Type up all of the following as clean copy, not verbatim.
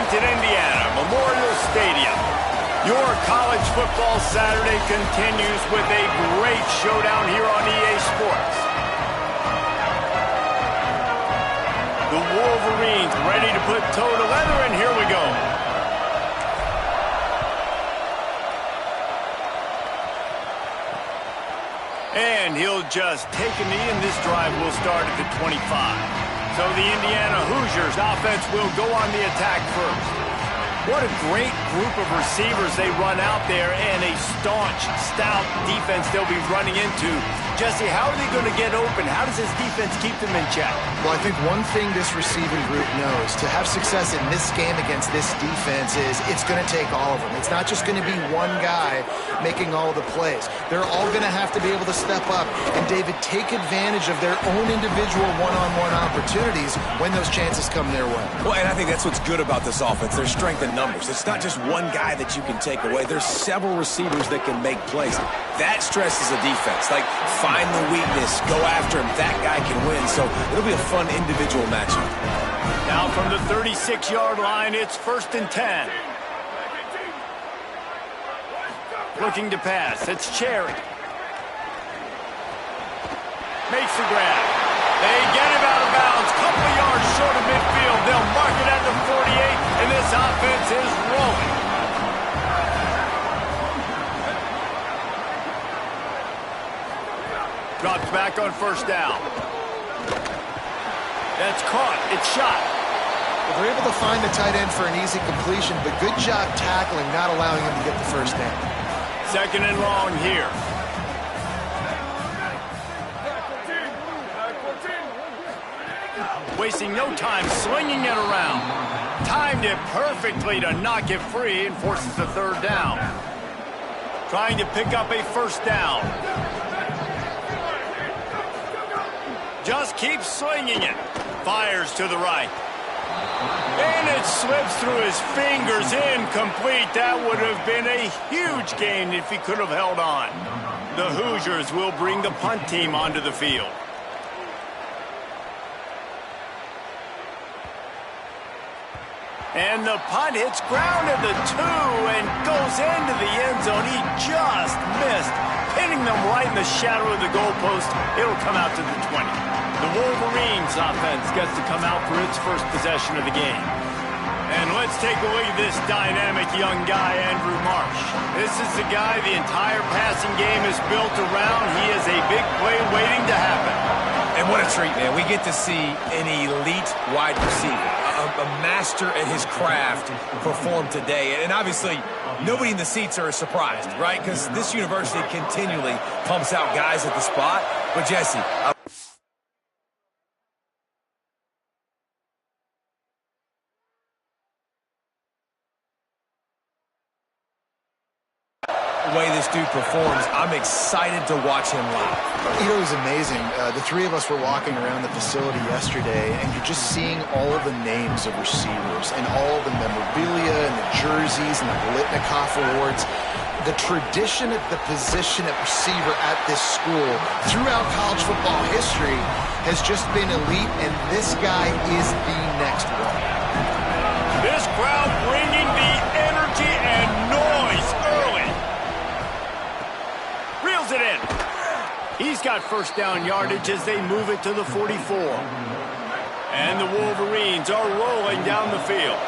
Bloomington, Indiana, Memorial Stadium. Your college football Saturday continues with a great showdown here on EA Sports. The Wolverines ready to put toe to leather, and here we go. And he'll just take a knee, and this drive will start at the 25. So the Indiana Hoosiers offense will go on the attack first. What a great group of receivers they run out there, and a staunch, stout defense they'll be running into. Jesse, how are they going to get open? How does this defense keep them in check? Well, I think one thing this receiving group knows, to have success in this game against this defense, is it's going to take all of them. It's not just going to be one guy making all the plays. They're all going to have to be able to step up and, David, take advantage of their own individual one-on-one opportunities when those chances come their way. Well, and I think that's what's good about this offense. Their strength in numbers. It's not just one guy that you can take away. There's several receivers that can make plays. That stresses a defense. Like, find the weakness, go after him. That guy can win. So it'll be a fun individual matchup. Now from the 36-yard line, it's 1st and 10. Looking to pass. It's Cherry. Makes the grab. They get him out of bounds. Couple of yards short of midfield. They'll mark it at the 48, and this offense is rolling. Drops back on 1st down. That's caught. It's shot. Well, they're able to find the tight end for an easy completion, but good job tackling, not allowing him to get the 1st down. 2nd and long here. Wasting no time, slinging it around. Timed it perfectly to knock it free and forces the 3rd down. Trying to pick up a 1st down. Just keeps swinging it. Fires to the right. And it slips through his fingers, incomplete. That would have been a huge gain if he could have held on. The Hoosiers will bring the punt team onto the field. And the punt hits ground at the 2 and goes into the end zone. He just missed, hitting them right in the shadow of the goalpost. It'll come out to the 20. The Wolverines offense gets to come out for its first possession of the game. And let's take a look at this dynamic young guy, Andrew Marsh. This is the guy the entire passing game is built around. He is a big play waiting to happen. And what a treat, man. We get to see an elite wide receiver, a master at his craft perform today. And obviously, nobody in the seats are surprised, right? Because this university continually pumps out guys at the spot. But, Jesse, the way this dude performs, I'm excited to watch him live. You know, it was amazing. The 3 of us were walking around the facility yesterday, and you're just seeing all of the names of receivers and all the memorabilia and the jerseys and the Blitnikoff awards. The tradition at the position at receiver at this school throughout college football history has just been elite, and this guy is the next one. This crowd bringing the energy and noise early. Reels it in. He's got 1st down yardage as they move it to the 44. And the Wolverines are rolling down the field.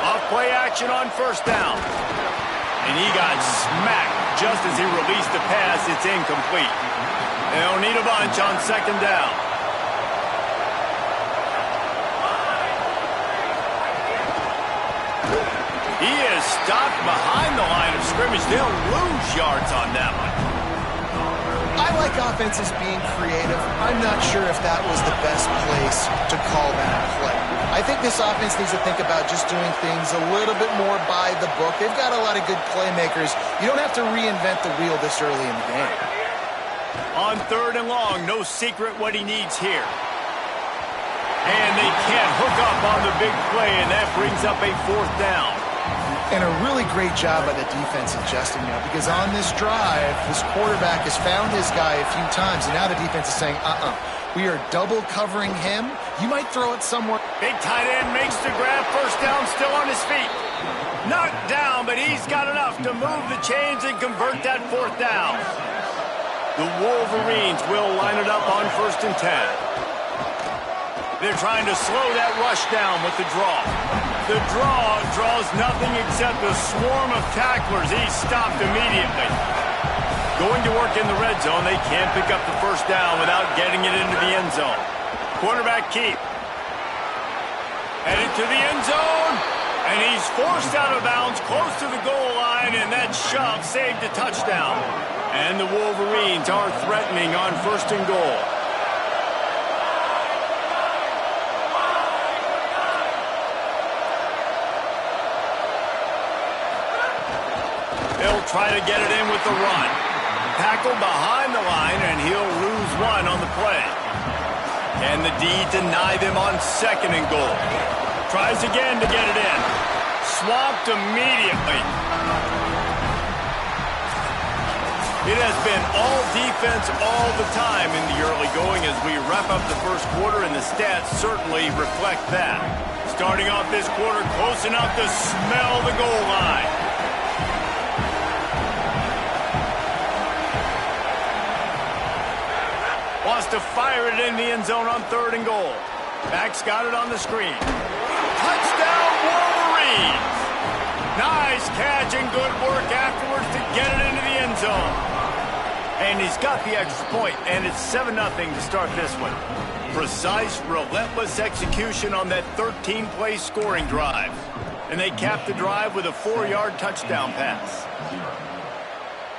Off-play action on 1st down. And he got smacked just as he released the pass. It's incomplete. They'll need a bunch on 2nd down. He is stopped behind the line of scrimmage. They'll lose yards on that one. I like offenses being creative. I'm not sure if that was the best place to call that play. I think this offense needs to think about just doing things a little bit more by the book. They've got a lot of good playmakers. You don't have to reinvent the wheel this early in the game. On 3rd and long, no secret what he needs here. And they can't hook up on the big play, and that brings up a 4th down. And a really great job by the defense adjusting now, because on this drive, this quarterback has found his guy a few times, and now the defense is saying, We are double covering him. You might throw it somewhere. Big tight end makes the grab. First down, still on his feet. Knocked down, but he's got enough to move the chains and convert that fourth down. The Wolverines will line it up on 1st and 10. They're trying to slow that rush down with the draw. The draw draws nothing except a swarm of tacklers. He's stopped immediately. Going to work in the red zone. They can't pick up the first down without getting it into the end zone. Quarterback keep. Headed to the end zone. And he's forced out of bounds close to the goal line. And that shove saved a touchdown. And the Wolverines are threatening on 1st and goal. They'll try to get it in with the run. Tackled behind the line, and he'll lose one on the play. And the D deny them on 2nd and goal. Tries again to get it in. Swamped immediately. It has been all defense all the time in the early going as we wrap up the first quarter, and the stats certainly reflect that. Starting off this quarter close enough to smell the goal line. Wants to fire it in the end zone on 3rd and goal. Back's got it on the screen. Touchdown, Wolverines! Nice catch and good work afterwards to get it into the end zone. And he's got the extra point, and it's 7-0 to start this one. Precise, relentless execution on that 13-play scoring drive. And they cap the drive with a 4-yard touchdown pass.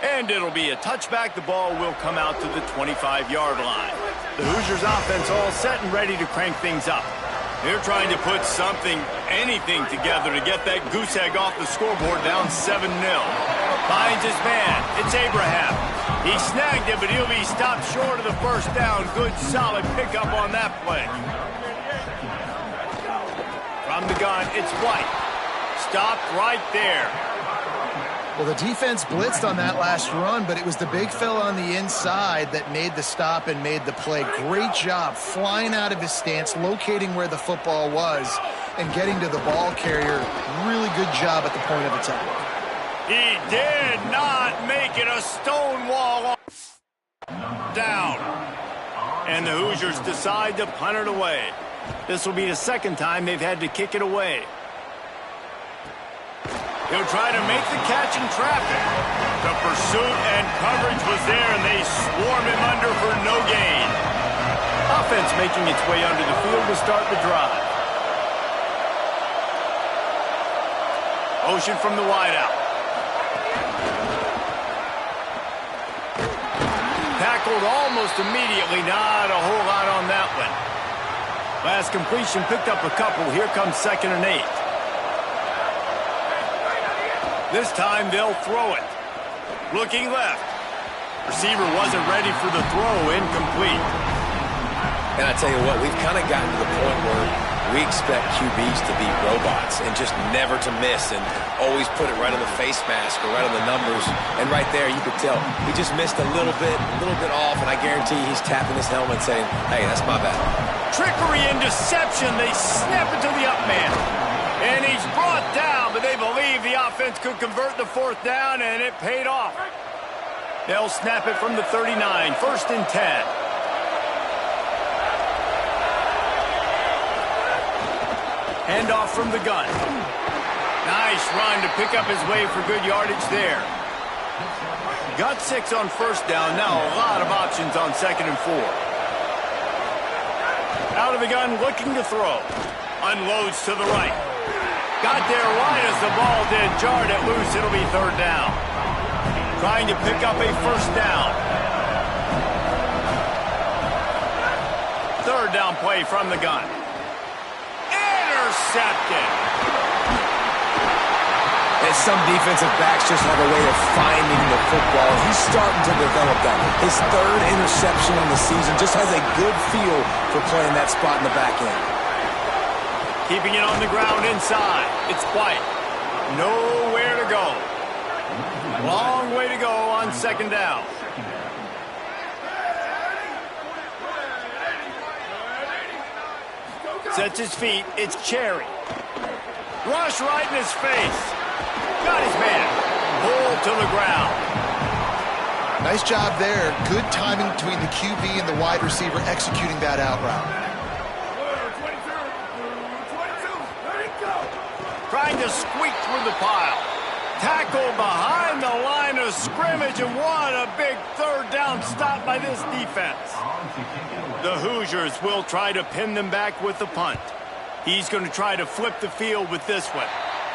And it'll be a touchback. The ball will come out to the 25-yard line. The Hoosiers offense all set and ready to crank things up. They're trying to put something, anything together to get that goose egg off the scoreboard down 7-0. Finds his man. It's Abraham. He snagged it, but he'll be stopped short of the first down. Good, solid pickup on that play. From the gun, it's White. Stopped right there. Well, the defense blitzed on that last run, but it was the big fella on the inside that made the stop and made the play. Great job flying out of his stance, locating where the football was, and getting to the ball carrier. Really good job at the point of attack. He did not make it. A stone wall down. And the Hoosiers decide to punt it away. This will be the 2nd time they've had to kick it away. He'll try to make the catch in traffic. The pursuit and coverage was there, and they swarm him under for no gain. Offense making its way under the field to start the drive. Motion from the wideout. Tackled almost immediately. Not a whole lot on that one. Last completion picked up a couple. Here comes 2nd and 8. This time they'll throw it. Looking left. Receiver wasn't ready for the throw. Incomplete. And I tell you what, we've kind of gotten to the point where we expect QBs to be robots and just never to miss and always put it right on the face mask or right on the numbers. And right there, you could tell he just missed a little bit off, and I guarantee he's tapping his helmet saying, hey, that's my bad. Trickery and deception. They snap it to the up man. And he's brought down, but they believe the offense could convert the 4th down, and it paid off. They'll snap it from the 39, 1st and 10. Handoff from the gun. Nice run to pick up his way for good yardage there. Got 6 on 1st down. Now a lot of options on 2nd and 4. Out of the gun, looking to throw. Unloads to the right. Got there right as the ball did. Jarred it loose. It'll be 3rd down. Trying to pick up a 1st down. 3rd down play from the gun. Intercepted. And some defensive backs just have a way of finding the football. He's starting to develop that. His 3rd interception on the season just has a good feel for playing that spot in the back end. Keeping it on the ground inside. It's White. Nowhere to go. Long way to go on 2nd down. Sets his feet. It's Cherry. Rush right in his face. Got his man. Pulled to the ground. Nice job there. Good timing between the QB and the wide receiver executing that out route. Trying to squeak through the pile. Tackled behind the line of scrimmage, and what a big third down stop by this defense. The Hoosiers will try to pin them back with the punt. He's going to try to flip the field with this one.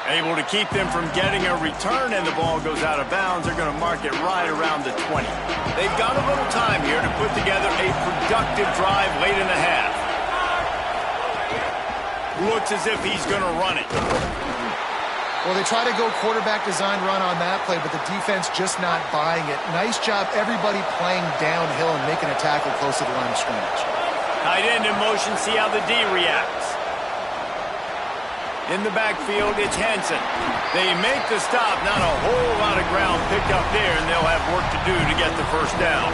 Able to keep them from getting a return, and the ball goes out of bounds. They're going to mark it right around the 20. They've got a little time here to put together a productive drive late in the half. Looks as if he's going to run it. Well, they try to go quarterback design run on that play, but the defense just not buying it. Nice job, everybody playing downhill and making a tackle close to the line of scrimmage. Tight end in motion, see how the D reacts. In the backfield, it's Henson. They make the stop, not a whole lot of ground picked up there, and they'll have work to do to get the first down.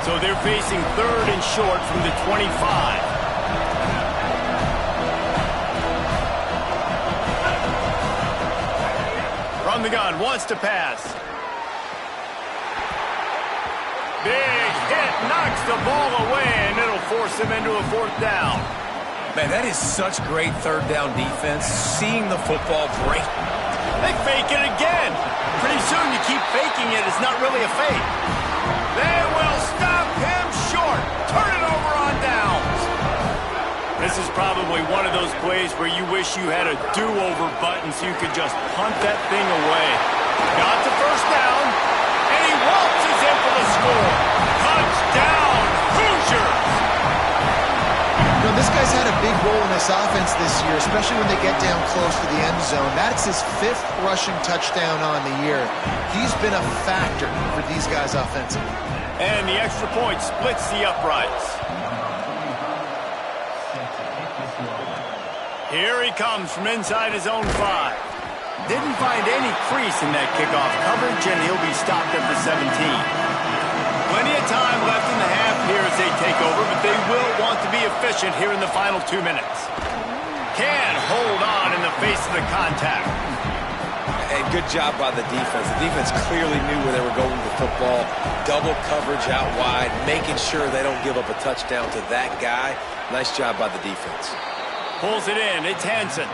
So they're facing third and short from the 25. From the gun, wants to pass. Big hit, knocks the ball away, and it'll force him into a fourth down. Man, that is such great third down defense. Seeing the football break. They fake it again. Pretty soon you keep faking it. It's not really a fake. They will stop him short. Turn it over on downs. This is probably one of those plays where you wish you had a do-over button so you could just punt that thing away. Got the first down, and he waltzes in for the score. Touchdown, Hoosiers! You know, this guy's had a big role in this offense this year, especially when they get down close to the end zone. That's his 5th rushing touchdown on the year. He's been a factor for these guys offensively. And the extra point splits the uprights. Here he comes from inside his own 5. Didn't find any crease in that kickoff coverage, and he'll be stopped at the 17. Plenty of time left in the half here as they take over, but they will want to be efficient here in the final 2 minutes. Can hold on in the face of the contact. And good job by the defense. The defense clearly knew where they were going with the football. Double coverage out wide, making sure they don't give up a touchdown to that guy. Nice job by the defense. Pulls it in. It's Henson.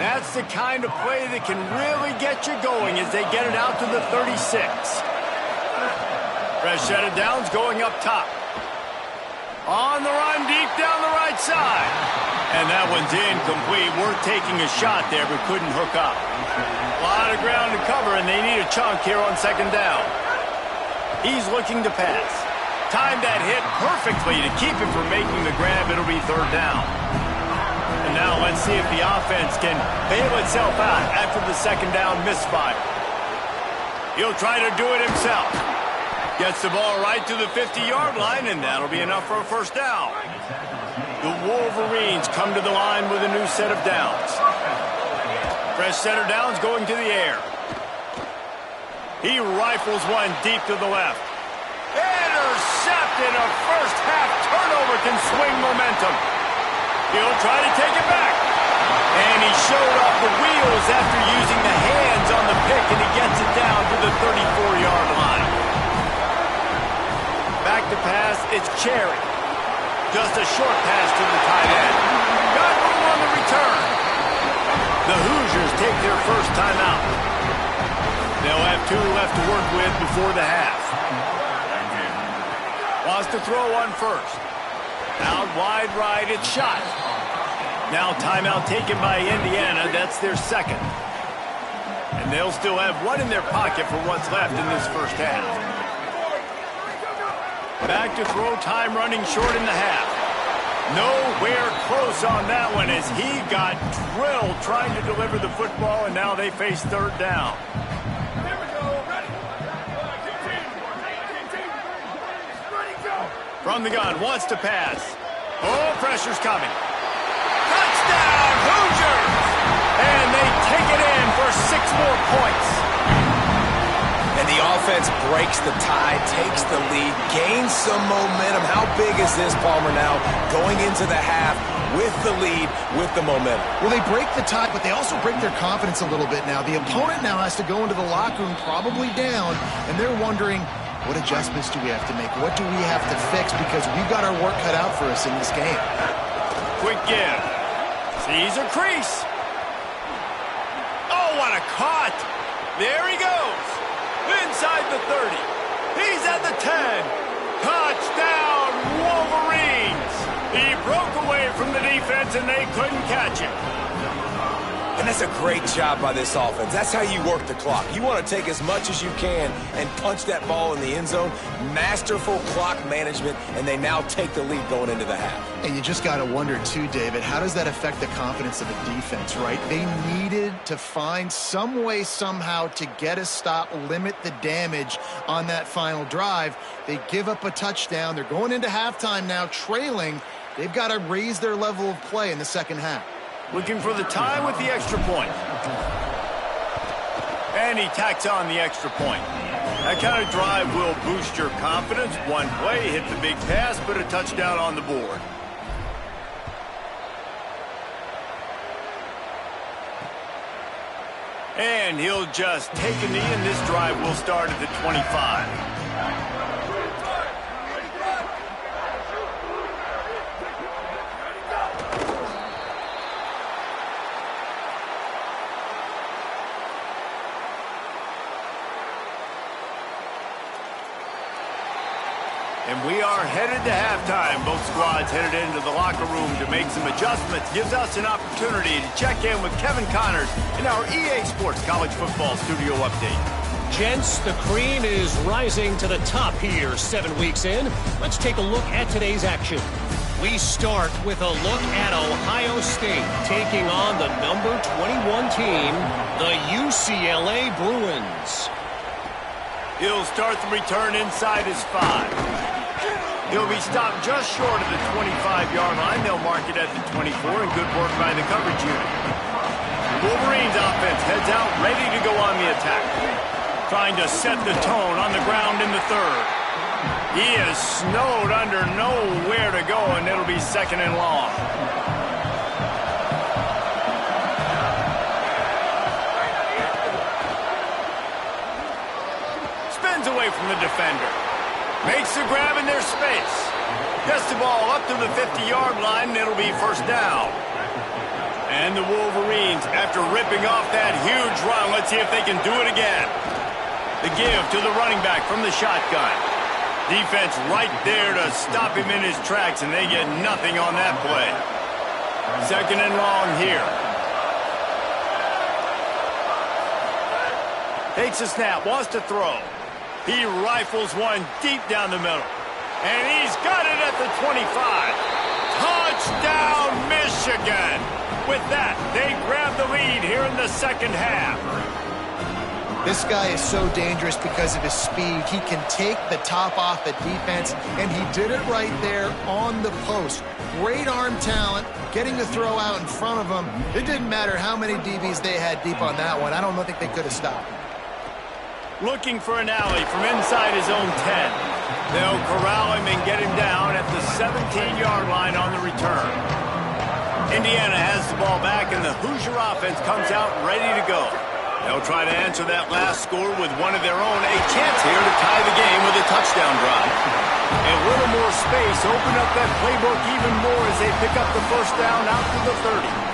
That's the kind of play that can really get you going as they get it out to the 36. Fresh set of downs going up top. On the run deep down the right side. And that one's incomplete. We're taking a shot there, but couldn't hook up. A lot of ground to cover, and they need a chunk here on second down. He's looking to pass. Timed that hit perfectly to keep him from making the grab. It'll be third down. And now let's see if the offense can bail itself out after the second down misfire. He'll try to do it himself. Gets the ball right to the 50-yard line, and that'll be enough for a first down. The Wolverines come to the line with a new set of downs. Fresh set of downs going to the air. He rifles one deep to the left. Intercepted. A first-half turnover can swing momentum. He'll try to take it back. And he showed off the wheels after using the hands on the pick, and he gets it down to the 34-yard line. Back to pass, it's Cherry. Just a short pass to the tight end. Got room on the return. The Hoosiers take their first timeout. They'll have 2 left to work with before the half. Wants to throw one first. Out wide right, it's shot. Now timeout taken by Indiana. That's their second. And they'll still have one in their pocket for what's left in this first half. Back to throw, time running short in the half. Nowhere close on that one as he got drilled trying to deliver the football, and now they face third down. From the gun, wants to pass. Oh, pressure's coming. Touchdown, Hoosiers! And they take it in for 6 more points. And the offense breaks the tie, takes the lead, gains some momentum. How big is this, Palmer, now going into the half with the lead, with the momentum? Well, they break the tie, but they also break their confidence a little bit now. The opponent now has to go into the locker room probably down, and they're wondering, what adjustments do we have to make? What do we have to fix? Because we've got our work cut out for us in this game. Quick give. Sees a crease. Oh, what a cut. There he goes. Inside the 30. He's at the 10. Touchdown, Wolverines. He broke away from the defense, and they couldn't catch him. And that's a great job by this offense. That's how you work the clock. You want to take as much as you can and punch that ball in the end zone. Masterful clock management, and they now take the lead going into the half. And you just got to wonder, too, David, how does that affect the confidence of the defense, right? They needed to find some way, somehow, to get a stop, limit the damage on that final drive. They give up a touchdown. They're going into halftime now, trailing. They've got to raise their level of play in the second half. Looking for the tie with the extra point. And he tacks on the extra point. That kind of drive will boost your confidence. One play, hit the big pass, but a touchdown on the board. And he'll just take a knee, and this drive will start at the 25. And we are headed to halftime. Both squads headed into the locker room to make some adjustments. Gives us an opportunity to check in with Kevin Connors in our EA Sports College Football Studio Update. Gents, the cream is rising to the top here 7 weeks in. Let's take a look at today's action. We start with a look at Ohio State taking on the number 21 team, the UCLA Bruins. He'll start the return inside his 5. He'll be stopped just short of the 25-yard line. They'll mark it at the 24, and good work by the coverage unit. Wolverines offense heads out, ready to go on the attack. Trying to set the tone on the ground in the 3rd. He is snowed under, nowhere to go, and it'll be 2nd and long. Spins away from the defender. Makes the grab in their space. Gets the ball up to the 50-yard line, and it'll be 1st down. And the Wolverines, after ripping off that huge run, let's see if they can do it again. The give to the running back from the shotgun. Defense right there to stop him in his tracks, and they get nothing on that play. 2nd and long here. Takes a snap, wants to throw. He rifles one deep down the middle. And he's got it at the 25. Touchdown, Michigan! With that, they grab the lead here in the 2nd half. This guy is so dangerous because of his speed. He can take the top off the defense, and he did it right there on the post. Great arm talent, getting the throw out in front of him. It didn't matter how many DBs they had deep on that one. I don't think they could have stopped him. Looking for an alley from inside his own 10. They'll corral him and get him down at the 17-yard line on the return. Indiana has the ball back, and the Hoosier offense comes out ready to go. They'll try to answer that last score with one of their own. A chance here to tie the game with a touchdown drive. A little more space, open up that playbook even more as they pick up the 1st down out to the 30.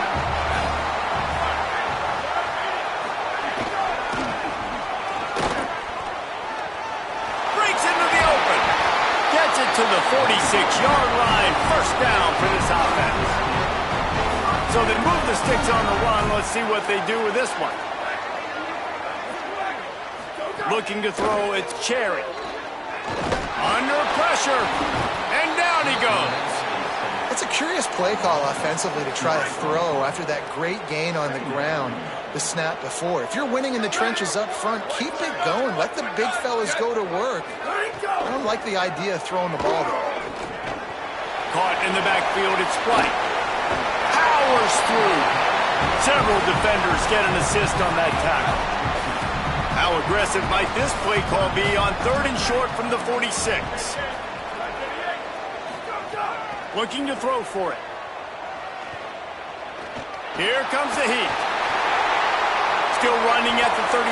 To the 46-yard line, 1st down for this offense. So they move the sticks on the run. Let's see what they do with this one. Looking to throw, it's Cherry. Under pressure, and down he goes. It's a curious play call offensively to try to throw after that great gain on the ground the snap before. If you're winning in the trenches up front, keep it going. Let the big fellas go to work. I don't like the idea of throwing the ball there. Caught in the backfield, it's White. Powers through. Several defenders get an assist on that tackle. How aggressive might this play call be on 3rd and short from the 46? Looking to throw for it. Here comes the heat. Still running at the 35.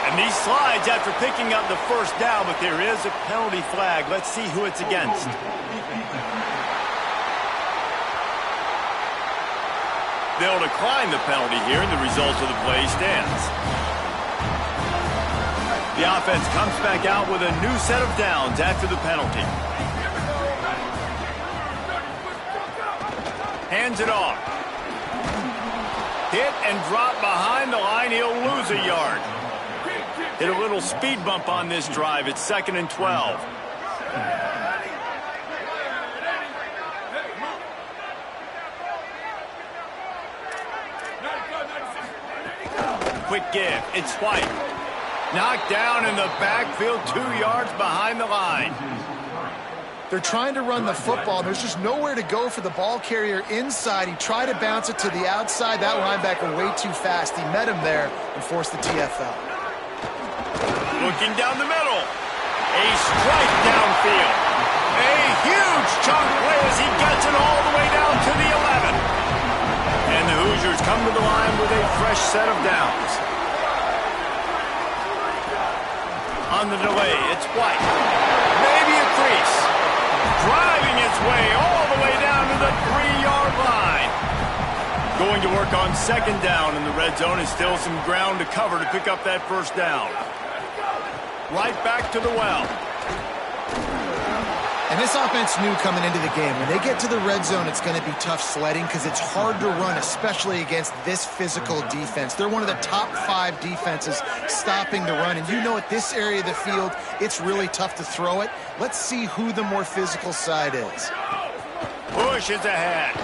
And he slides after picking up the first down, but there is a penalty flag. Let's see who it's against. They'll decline the penalty here, and the result of the play stands. The offense comes back out with a new set of downs after the penalty. Hands it off. Hit and drop behind the line. He'll lose a yard. Hit a little speed bump on this drive. It's 2nd and 12. Quick give. It's White. Knocked down in the backfield, 2 yards behind the line. They're trying to run the football. There's just nowhere to go for the ball carrier inside. He tried to bounce it to the outside. That linebacker way too fast. He met him there and forced the TFL. Looking down the middle. A strike downfield. A huge chunk play as he gets it all the way down to the 11. And the Hoosiers come to the line with a fresh set of downs. On the delay, it's White. Maybe a crease. Driving its way all the way down to the 3-yard line. Going to work on 2nd down in the red zone, and still some ground to cover to pick up that first down. Right back to the well. And this offense knew coming into the game, when they get to the red zone, it's going to be tough sledding because it's hard to run, especially against this physical defense. They're one of the top 5 defenses stopping the run. And you know, at this area of the field, it's really tough to throw it. Let's see who the more physical side is. Push is ahead.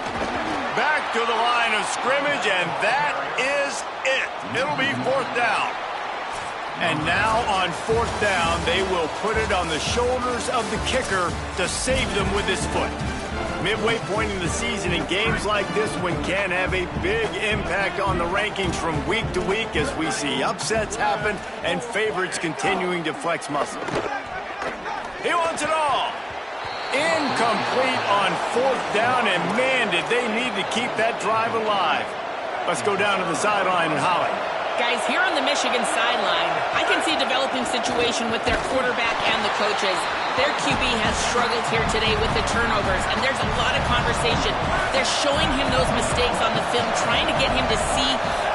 Back to the line of scrimmage, and that is it. It'll be 4th down. And now on 4th down, they will put it on the shoulders of the kicker to save them with his foot. Midway point in the season, in games like this one can have a big impact on the rankings from week to week as we see upsets happen and favorites continuing to flex muscle. He wants it all. Incomplete on 4th down, and man, did they need to keep that drive alive. Let's go down to the sideline and Holly. Guys, here on the Michigan sideline, I can see a developing situation with their quarterback and the coaches. Their QB has struggled here today with the turnovers, and there's a lot of conversation. They're showing him those mistakes on the film, trying to get him to see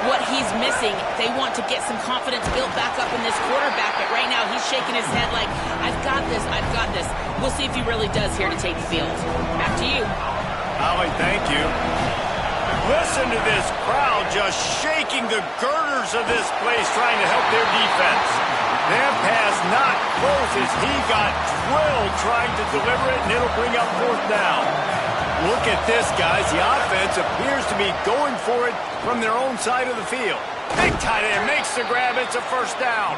what he's missing. They want to get some confidence built back up in this quarterback, but right now he's shaking his head like, I've got this, I've got this. We'll see if he really does here to take the field. Back to you. Holly, thank you. Listen to this crowd just shaking the girders of this place, trying to help their defense. That pass not close as he got drilled trying to deliver it, and it'll bring up 4th down. Look at this, guys. The offense appears to be going for it from their own side of the field. Big tight end makes the grab. It's a 1st down.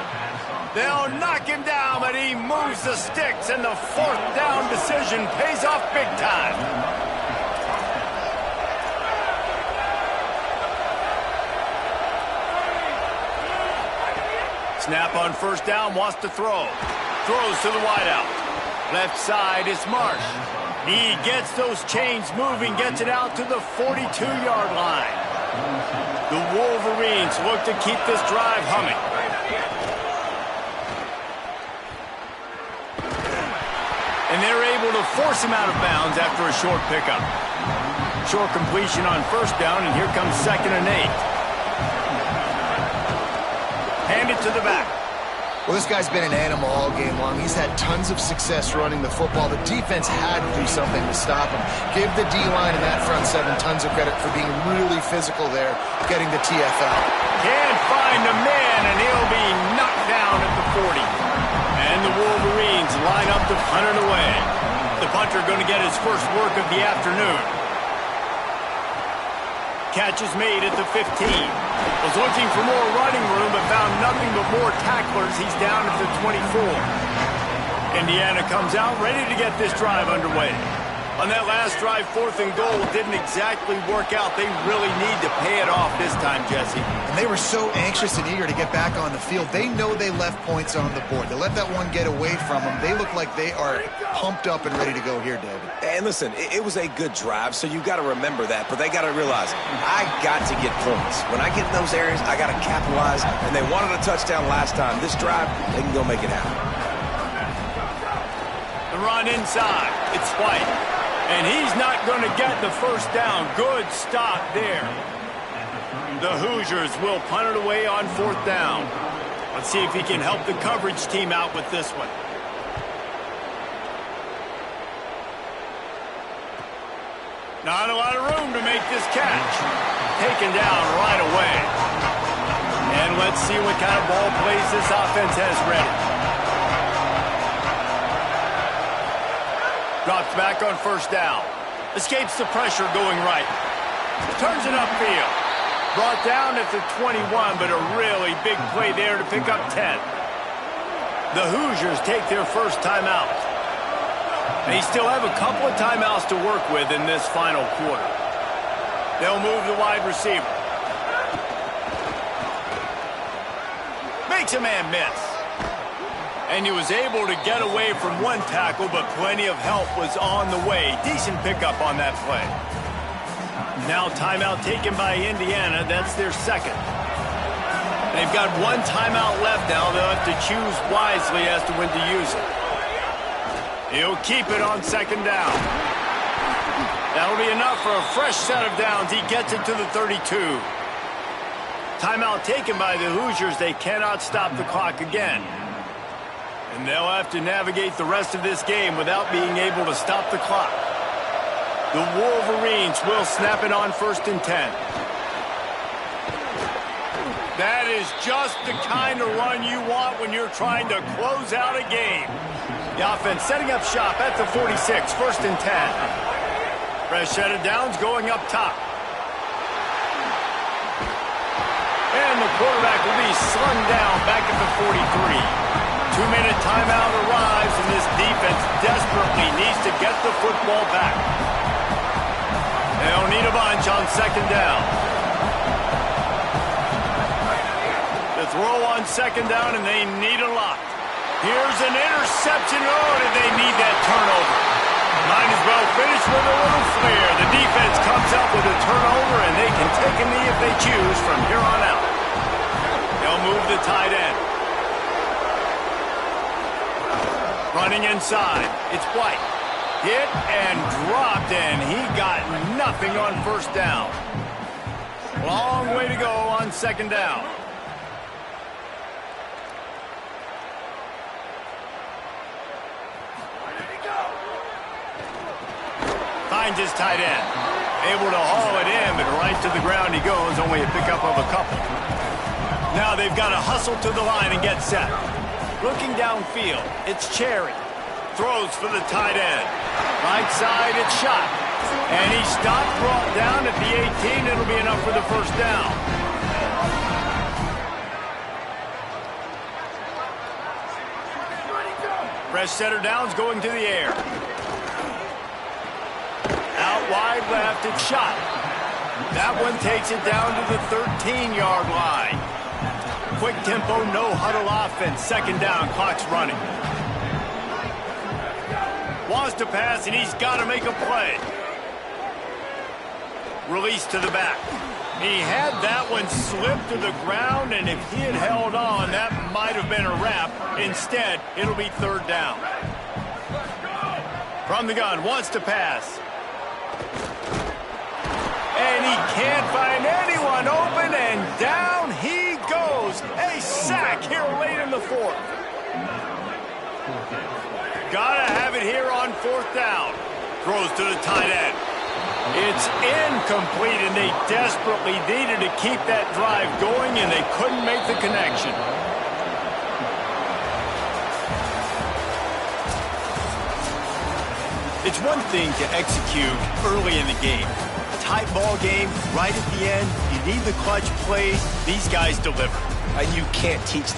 They'll knock him down, but he moves the sticks, and the 4th down decision pays off big time. Snap on 1st down, wants to throw. Throws to the wideout. Left side is Marsh. He gets those chains moving, gets it out to the 42-yard line. The Wolverines look to keep this drive humming. And they're able to force him out of bounds after a short pickup. Short completion on 1st down, and here comes 2nd and 8. Hand it to the back. Well, this guy's been an animal all game long. He's had tons of success running the football. The defense had to do something to stop him. Give the D-line and that front 7 tons of credit for being really physical there, getting the TFL. Can't find a man, and he'll be knocked down at the 40. And the Wolverines line up to punt it away. The punter going to get his first work of the afternoon. Catch is made at the 15. Was looking for more running room, but found nothing but more tacklers. He's down at the 24. Indiana comes out ready to get this drive underway. On that last drive, 4th and goal didn't exactly work out. They really need to pay it off this time, Jesse. And they were so anxious and eager to get back on the field. They know they left points on the board. They let that one get away from them. They look like they are pumped up and ready to go here, David. And listen, it was a good drive, so you got to remember that. But they got to realize, I got to get points. When I get in those areas, I got to capitalize. And they wanted a touchdown last time. This drive, they can go make it happen. The run inside. It's White. And he's not going to get the first down. Good stop there. The Hoosiers will punt it away on 4th down. Let's see if he can help the coverage team out with this one. Not a lot of room to make this catch. Taken down right away. And let's see what kind of ball plays this offense has ready. Drops back on 1st down. Escapes the pressure going right. Turns it upfield. Brought down at the 21, but a really big play there to pick up 10. The Hoosiers take their first timeout. They still have a couple of timeouts to work with in this final quarter. They'll move the wide receiver. Makes a man miss. And he was able to get away from one tackle, but plenty of help was on the way. Decent pickup on that play. Now timeout taken by Indiana. That's their second. They've got one timeout left now. They'll have to choose wisely as to when to use it. He'll keep it on 2nd down. That'll be enough for a fresh set of downs. He gets it to the 32. Timeout taken by the Hoosiers. They cannot stop the clock again. And they'll have to navigate the rest of this game without being able to stop the clock. The Wolverines will snap it on 1st and 10. That is just the kind of run you want when you're trying to close out a game. The offense setting up shop at the 46, 1st and 10. Fresh set of downs going up top. And the quarterback will be slung down back at the 43. 2-minute timeout arrives, and this defense desperately needs to get the football back. They'll need a bunch on 2nd down. The throw on 2nd down, and they need a lot. Here's an interception. Oh, did they need that turnover? Might as well finish with a little flair. The defense comes up with a turnover, and they can take a knee if they choose from here on out. They'll move the tight end. Running inside, it's White. Hit and dropped, and he got nothing on 1st down. Long way to go on 2nd down. Finds his tight end. Able to haul it in, but right to the ground he goes, only a pickup of a couple. Now they've got to hustle to the line and get set. Looking downfield, it's Cherry. Throws for the tight end. Right side, it's shot. And he stopped, brought down at the 18. It'll be enough for the 1st down. Fresh set of downs going to the air. Out wide left, it's shot. That one takes it down to the 13-yard line. Quick tempo, no huddle offense. 2nd down, clock's running. Wants to pass, and he's got to make a play. Release to the back. He had that one slip to the ground, and if he had held on, that might have been a wrap. Instead, it'll be 3rd down. From the gun, wants to pass. And he can't find anyone open, and down he goes. A sack here late in the 4th. Gotta have it here on 4th down. Throws to the tight end. It's incomplete, and they desperately needed to keep that drive going, and they couldn't make the connection. It's one thing to execute early in the game. A tight ball game, right at the end, you need the clutch plays. These guys deliver. And you can't teach